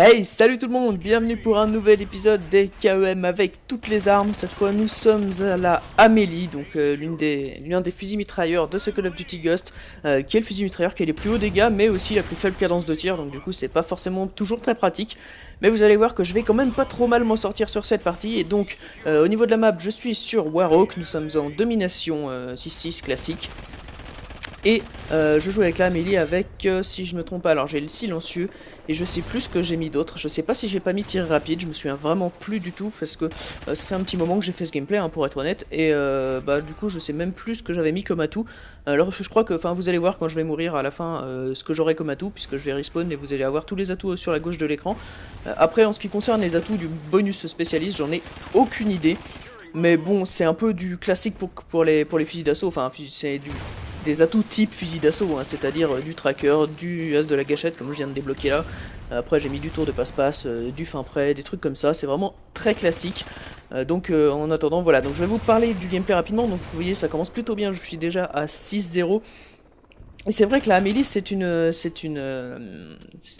Hey, salut tout le monde, bienvenue pour un nouvel épisode des KEM avec toutes les armes. Cette fois nous sommes à la Amélie, donc l'un des fusils mitrailleurs de ce Call of Duty Ghost, qui est le fusil mitrailleur qui a les plus hauts dégâts mais aussi la plus faible cadence de tir, donc du coup c'est pas forcément toujours très pratique. Mais vous allez voir que je vais quand même pas trop mal m'en sortir sur cette partie, et donc au niveau de la map je suis sur Warhawk, nous sommes en domination 6-6 classique. Et je joue avec la Amélie avec, si je me trompe pas, alors j'ai le silencieux, et je sais plus ce que j'ai mis d'autre. Je sais pas si j'ai pas mis tir rapide, je me souviens vraiment plus du tout, parce que ça fait un petit moment que j'ai fait ce gameplay, hein, pour être honnête, et bah du coup je sais même plus ce que j'avais mis comme atout. Alors je crois que, enfin vous allez voir quand je vais mourir à la fin ce que j'aurai comme atout, puisque je vais respawn et vous allez avoir tous les atouts sur la gauche de l'écran. Après en ce qui concerne les atouts du bonus spécialiste, j'en ai aucune idée. Mais bon, c'est un peu du classique pour les fusils d'assaut, enfin c'est des atouts type fusil d'assaut, hein, c'est-à-dire du tracker, du as de la gâchette comme je viens de débloquer là. Après j'ai mis du tour de passe-passe, du fin prêt, des trucs comme ça, c'est vraiment très classique. Donc en attendant voilà, donc je vais vous parler du gameplay rapidement, donc vous voyez ça commence plutôt bien, je suis déjà à 6-0. Et c'est vrai que la Amélie c'est un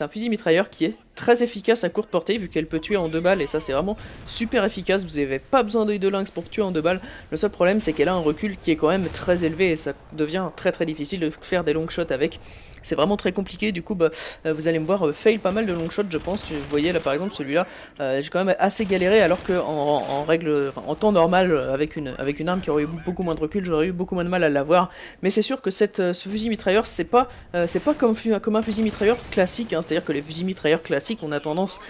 fusil mitrailleur qui est très efficace à courte portée vu qu'elle peut tuer en 2 balles, et ça c'est vraiment super efficace, vous n'avez pas besoin d'œil de lynx pour tuer en 2 balles. Le seul problème c'est qu'elle a un recul qui est quand même très élevé et ça devient très difficile de faire des long shots avec. C'est vraiment très compliqué, du coup bah, vous allez me voir fail pas mal de long shots je pense. Vous voyez là par exemple celui-là, j'ai quand même assez galéré alors que en règle, enfin, en temps normal avec une arme qui aurait eu beaucoup moins de recul j'aurais eu beaucoup moins de mal à l'avoir. Mais c'est sûr que ce fusil mitrailleur c'est pas comme un fusil mitrailleur classique, hein. C'est-à-dire que les fusils mitrailleurs classiques on a tendance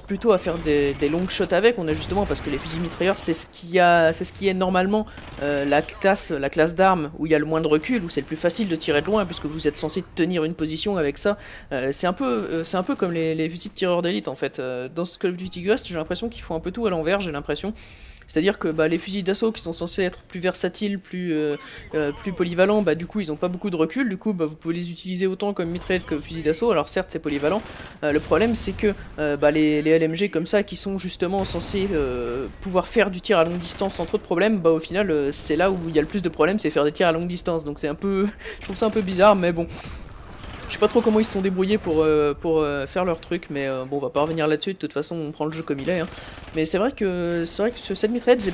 plutôt à faire des long shots avec, on a justement parce que les fusils mitrailleurs c'est ce qui est normalement la classe d'armes où il y a le moins de recul, où c'est le plus facile de tirer de loin puisque vous êtes censé tenir une position avec ça. C'est un peu comme les fusils de tireurs d'élite en fait. Dans ce Call of Duty Ghost j'ai l'impression qu'ils font un peu tout à l'envers, j'ai l'impression. C'est-à-dire que bah, les fusils d'assaut qui sont censés être plus versatiles, plus polyvalents, bah, du coup ils ont pas beaucoup de recul, du coup bah, vous pouvez les utiliser autant comme mitraillette que fusil d'assaut, alors certes c'est polyvalent, le problème c'est que bah, les LMG comme ça qui sont justement censés pouvoir faire du tir à longue distance sans trop de problèmes, bah au final c'est là où il y a le plus de problèmes, c'est faire des tirs à longue distance, donc c'est un peu, je trouve ça un peu bizarre, mais bon. Je sais pas trop comment ils se sont débrouillés pour faire leur truc, mais bon, on va pas revenir là-dessus, de toute façon on prend le jeu comme il est, hein. Mais c'est vrai que cette mitraillette,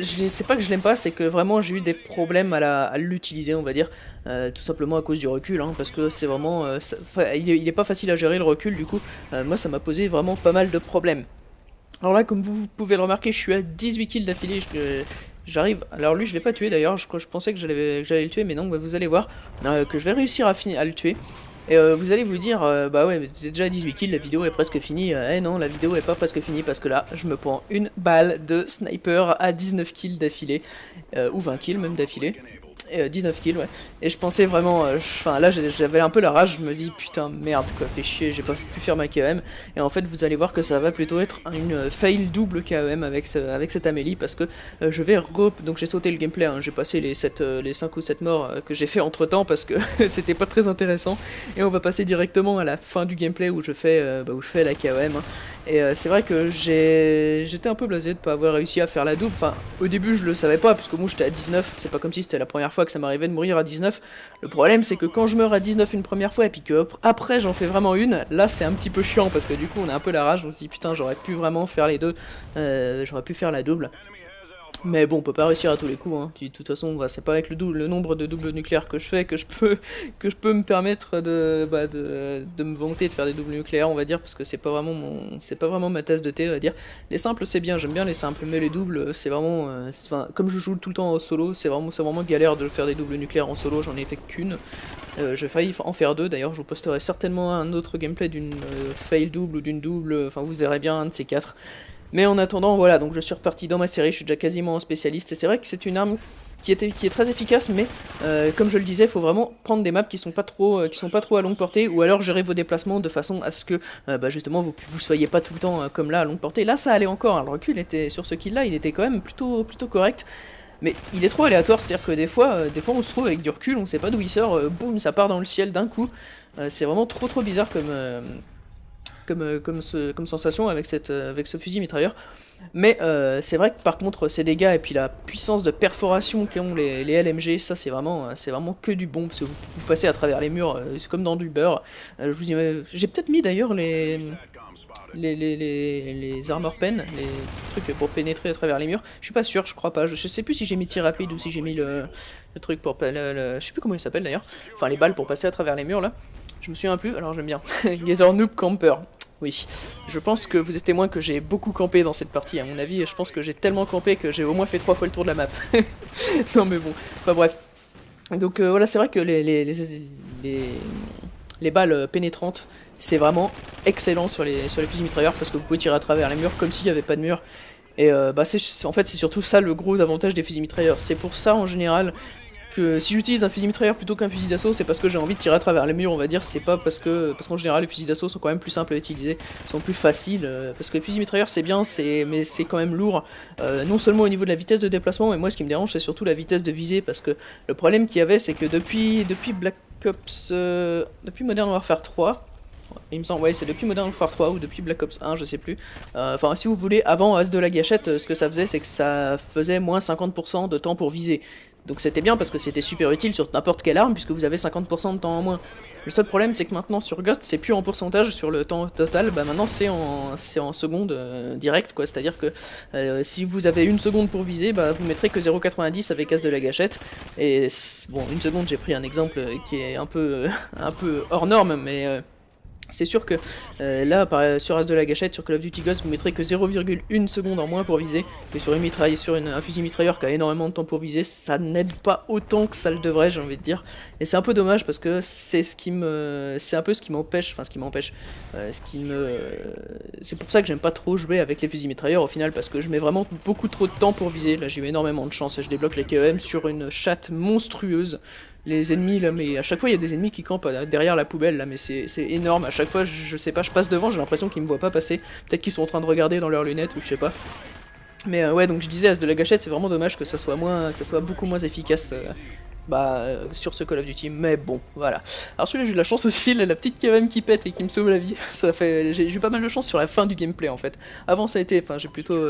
c'est pas que je l'aime pas, c'est que vraiment j'ai eu des problèmes à l'utiliser, on va dire, tout simplement à cause du recul, hein, parce que c'est vraiment, il est pas facile à gérer le recul, du coup, moi ça m'a posé vraiment pas mal de problèmes. Alors là, comme vous pouvez le remarquer, je suis à 18 kills d'affilée, j'arrive, alors lui je l'ai pas tué d'ailleurs, je pensais que j'allais le tuer, mais non, bah, vous allez voir que je vais réussir à le tuer. Et vous allez vous dire, bah ouais, mais c'est déjà à 18 kills, la vidéo est presque finie. Eh non, la vidéo est pas presque finie parce que là, je me prends une balle de sniper à 19 kills d'affilée, ou 20 kills même d'affilée. 19 kills, ouais. Et je pensais vraiment, enfin là j'avais un peu la rage, je me dis putain merde quoi, fait chier, j'ai pas pu faire ma KEM. Et en fait vous allez voir que ça va plutôt être une fail double KEM avec cette Amélie, parce que je vais donc j'ai sauté le gameplay, hein, j'ai passé les 5 ou 7 morts que j'ai fait entre temps parce que c'était pas très intéressant. Et on va passer directement à la fin du gameplay où je fais la KEM, hein. Et c'est vrai que j'étais un peu blasé de pas avoir réussi à faire la double. Enfin, au début je le savais pas, parce que moi j'étais à 19, c'est pas comme si c'était la première fois que ça m'arrivait de mourir à 19. Le problème c'est que quand je meurs à 19 une première fois et puis que après j'en fais vraiment une, là c'est un petit peu chiant parce que du coup on a un peu la rage, on se dit putain j'aurais pu vraiment faire les deux, j'aurais pu faire la double. Mais bon, on peut pas réussir à tous les coups, hein. Puis, de toute façon, bah, c'est pas avec le nombre de doubles nucléaires que je fais que je peux me permettre de me vanter de faire des doubles nucléaires, on va dire, parce que c'est pas vraiment ma tasse de thé, on va dire. Les simples c'est bien, j'aime bien les simples, mais les doubles c'est vraiment, enfin, comme je joue tout le temps en solo, c'est vraiment galère de faire des doubles nucléaires en solo, j'en ai fait qu'une. J'ai failli en faire deux, d'ailleurs je vous posterai certainement un autre gameplay d'une fail double ou d'une double, enfin vous verrez bien un de ces quatre. Mais en attendant, voilà, donc je suis reparti dans ma série, je suis déjà quasiment un spécialiste, et c'est vrai que c'est une arme qui est très efficace, mais comme je le disais, il faut vraiment prendre des maps qui sont pas trop à longue portée, ou alors gérer vos déplacements de façon à ce que bah, justement vous soyez pas tout le temps comme là à longue portée. Là ça allait encore, hein, le recul était sur ce kill là, il était quand même plutôt correct. Mais il est trop aléatoire, c'est-à-dire que des fois on se trouve avec du recul, on sait pas d'où il sort, boum, ça part dans le ciel d'un coup. C'est vraiment trop bizarre comme sensation avec ce fusil mitrailleur. Mais c'est vrai que par contre ces dégâts et puis la puissance de perforation qu'ont les LMG, ça c'est vraiment que du bon, parce que vous passez à travers les murs, c'est comme dans du beurre. J'ai peut-être mis d'ailleurs les armor pen, les trucs pour pénétrer à travers les murs. Je suis pas sûr, je crois pas. Je sais plus si j'ai mis tir rapide ou si j'ai mis le truc pour... je sais plus comment il s'appelle d'ailleurs. Enfin les balles pour passer à travers les murs là. Je me souviens plus, alors j'aime bien. Gazer Noob Camper. Oui, je pense que vous êtes témoin que j'ai beaucoup campé dans cette partie, à mon avis, je pense que j'ai tellement campé que j'ai au moins fait 3 fois le tour de la map. Non mais bon, enfin bref. Donc voilà, c'est vrai que les balles pénétrantes, c'est vraiment excellent sur les fusils mitrailleurs, parce que vous pouvez tirer à travers les murs comme s'il n'y avait pas de mur. Et bah en fait c'est surtout ça le gros avantage des fusils mitrailleurs. C'est pour ça en général que si j'utilise un fusil mitrailleur plutôt qu'un fusil d'assaut, c'est parce que j'ai envie de tirer à travers les murs, on va dire. C'est pas parce qu'en général les fusils d'assaut sont quand même plus simples à utiliser, sont plus faciles, parce que les fusils mitrailleurs c'est bien, mais c'est quand même lourd, non seulement au niveau de la vitesse de déplacement, mais moi ce qui me dérange c'est surtout la vitesse de visée, parce que le problème qu'il y avait c'est que depuis Black Ops, depuis Modern Warfare 3, il me semble, ouais, c'est depuis Modern Warfare 3 ou depuis Black Ops 1, je sais plus. Enfin, si vous voulez, avant As de la Gâchette, ce que ça faisait, c'est que ça faisait moins 50% de temps pour viser. Donc c'était bien parce que c'était super utile sur n'importe quelle arme, puisque vous avez 50% de temps en moins. Le seul problème, c'est que maintenant sur Ghost, c'est plus en pourcentage sur le temps total, bah maintenant c'est en secondes direct, quoi. C'est-à-dire que si vous avez une seconde pour viser, bah vous mettrez que 0,90 avec As de la Gâchette. Et bon, une seconde, j'ai pris un exemple qui est un peu hors norme, mais... c'est sûr que là, sur As de la Gâchette, sur Call of Duty Ghost, vous mettrez que 0,1 seconde en moins pour viser. Mais sur un fusil mitrailleur qui a énormément de temps pour viser, ça n'aide pas autant que ça le devrait, j'ai envie de dire. Et c'est un peu dommage parce que c'est un peu ce qui m'empêche, enfin ce qui m'empêche, c'est pour ça que j'aime pas trop jouer avec les fusils mitrailleurs au final, parce que je mets vraiment beaucoup trop de temps pour viser. Là, j'ai eu énormément de chance et je débloque les KEM sur une chatte monstrueuse. Les ennemis là, mais à chaque fois il y a des ennemis qui campent derrière la poubelle là, mais c'est énorme. À chaque fois, je sais pas, je passe devant, j'ai l'impression qu'ils me voient pas passer. Peut-être qu'ils sont en train de regarder dans leurs lunettes ou je sais pas. Mais ouais, donc je disais, As de la Gâchette, c'est vraiment dommage que ça soit beaucoup moins efficace sur ce Call of Duty, mais bon, voilà. Alors celui-là, j'ai eu de la chance aussi, la petite KM qui pète et qui me sauve la vie. J'ai eu pas mal de chance sur la fin du gameplay en fait. Avant ça a été, enfin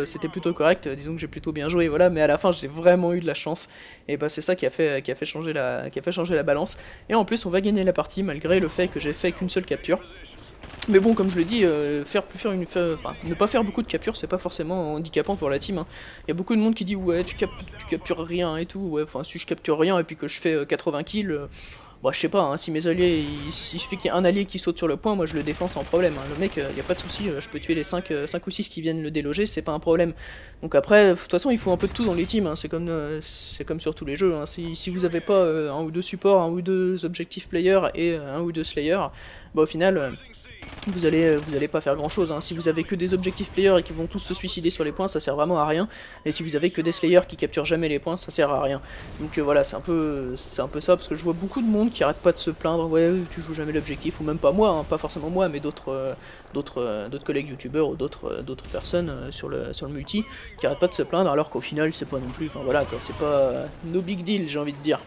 c'était plutôt correct, disons que j'ai plutôt bien joué, voilà, mais à la fin j'ai vraiment eu de la chance. Et bah c'est ça qui a fait changer la balance. Et en plus on va gagner la partie malgré le fait que j'ai fait qu'une seule capture. Mais bon, comme je le dis, ne pas faire beaucoup de captures, c'est pas forcément handicapant pour la team. Hein. Il y a beaucoup de monde qui dit ouais, tu captures rien et tout. Ouais, enfin, si je capture rien et puis que je fais 80 kills, bah, je sais pas, hein, si mes alliés, si je fais qu'il y a un allié qui saute sur le point, moi je le défends sans problème. Hein. Le mec, y a pas de souci, je peux tuer les 5 ou 6 qui viennent le déloger, c'est pas un problème. Donc après, de toute façon, il faut un peu de tout dans les teams, hein. C'est comme sur tous les jeux. Hein. Si vous avez pas un ou deux supports, un ou deux objectifs players et un ou deux slayers, bah au final... vous allez pas faire grand chose, hein. Si vous avez que des objectifs players et qui vont tous se suicider sur les points, ça sert vraiment à rien. Et si vous avez que des slayers qui capturent jamais les points, ça sert à rien. Donc voilà, c'est un peu ça, parce que je vois beaucoup de monde qui arrête pas de se plaindre, ouais, tu joues jamais l'objectif, ou même pas moi, hein, pas forcément moi, mais d'autres collègues youtubeurs ou d'autres personnes sur le multi, qui arrêtent pas de se plaindre, alors qu'au final, c'est pas non plus, enfin voilà, quoi, c'est pas no big deal, j'ai envie de dire.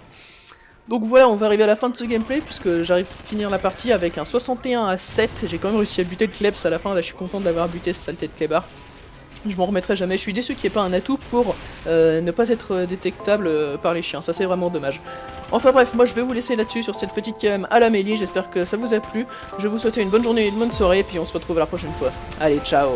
Donc voilà, on va arriver à la fin de ce gameplay, puisque j'arrive à finir la partie avec un 61-7. J'ai quand même réussi à buter le Klebs à la fin, là je suis content d'avoir buté ce saleté de Klebard. Je m'en remettrai jamais, je suis déçu qu'il n'y ait pas un atout pour ne pas être détectable par les chiens, ça c'est vraiment dommage. Enfin bref, moi je vais vous laisser là-dessus sur cette petite KM à la mêlée, j'espère que ça vous a plu. Je vous souhaite une bonne journée et une bonne soirée, et puis on se retrouve la prochaine fois. Allez, ciao!